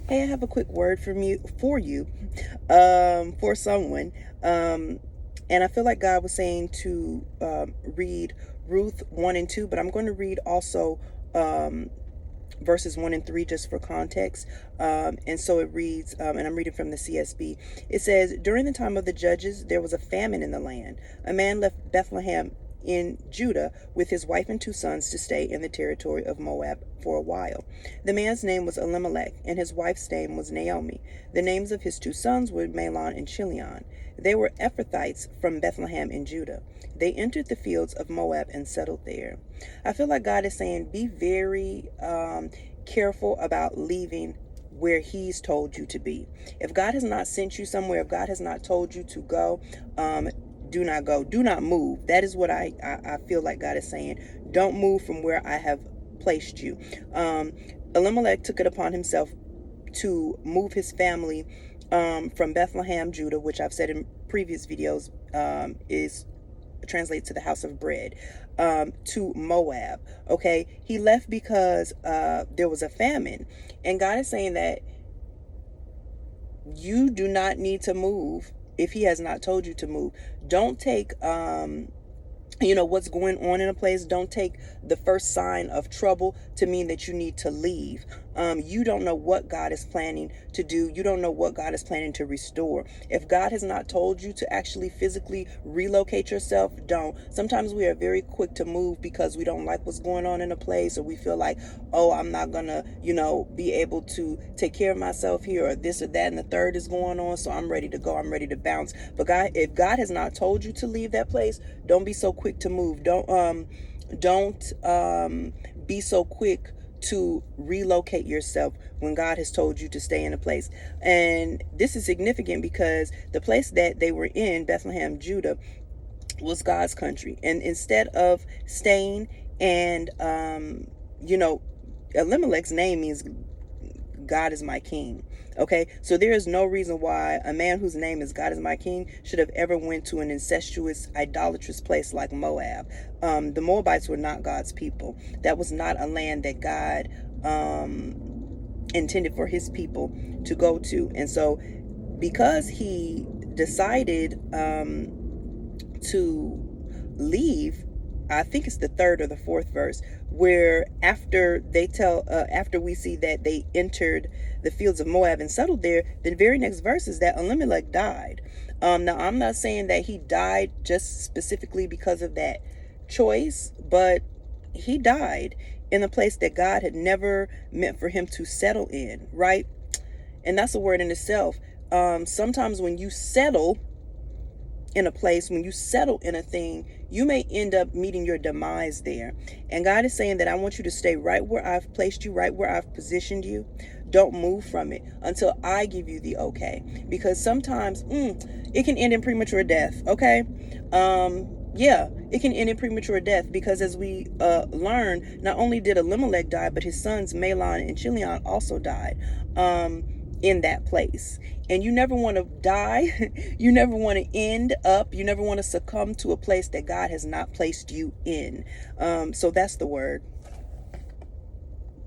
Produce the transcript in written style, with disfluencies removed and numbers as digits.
Hey, I have a quick word for someone. And I feel like God was saying to read Ruth 1 and 2, but I'm going to read also verses 1 and 3 just for context. And so it reads, and I'm reading from the CSB. It says, during the time of the judges, there was a famine in the land. A man left Bethlehem in Judah with his wife and 2 sons to stay in the territory of Moab for a while. The man's name was Elimelech, and his wife's name was Naomi. The names of his 2 sons were Mahlon and Chilion. They were Ephrathites from Bethlehem in Judah. They entered the fields of Moab and settled there. I feel like God is saying, be very careful about leaving where he's told you to be. If God has not sent you somewhere, if God has not told you to go, do not go. Do not move. That is what I feel like God is saying. Don't move from where I have placed you. Elimelech took it upon himself to move his family from Bethlehem, Judah, which I've said in previous videos is translates to the house of bread, to Moab. Okay, he left because there was a famine, and God is saying that you do not need to move if he has not told you to move. Don't take what's going on in a place. Don't take the first sign of trouble to mean that you need to leave. You don't know what God is planning to do. You don't know what God is planning to restore. If God has not told you to actually physically relocate yourself, don't. Sometimes we are very quick to move because we don't like what's going on in a place, or we feel like, oh, I'm not gonna, be able to take care of myself here, or this or that and the third is going on, so I'm ready to go. I'm ready to bounce. But God, if God has not told you to leave that place, don't be so quick to move. Don't be so quick to relocate yourself when God has told you to stay in a place. And this is significant because the place that they were in, Bethlehem, Judah, was God's country. And instead of staying and Elimelech's name means God is my king. Okay, so there is no reason why a man whose name is God is my king should have ever went to an incestuous, idolatrous place like Moab. The Moabites were not God's people. That was not a land that God intended for his people to go to. And so because he decided to leave, I think it's the 3rd or the 4th verse, where after we see that they entered the fields of Moab and settled there, the very next verse is that Elimelech died. Now, I'm not saying that he died just specifically because of that choice, but he died in a place that God had never meant for him to settle in, right? And that's a word in itself. Sometimes when you settle in a place, when you settle in a thing, you may end up meeting your demise there. And God is saying that I want you to stay right where I've placed you, right where I've positioned you. Don't move from it until I give you the okay. Because sometimes it can end in premature death. Okay. It can end in premature death because, as we learn, not only did Elimelech die, but his sons Mahlon and Chilion also died in that place. And you never want to die. You never want to end up. You never want to succumb to a place that God has not placed you in. So that's the word.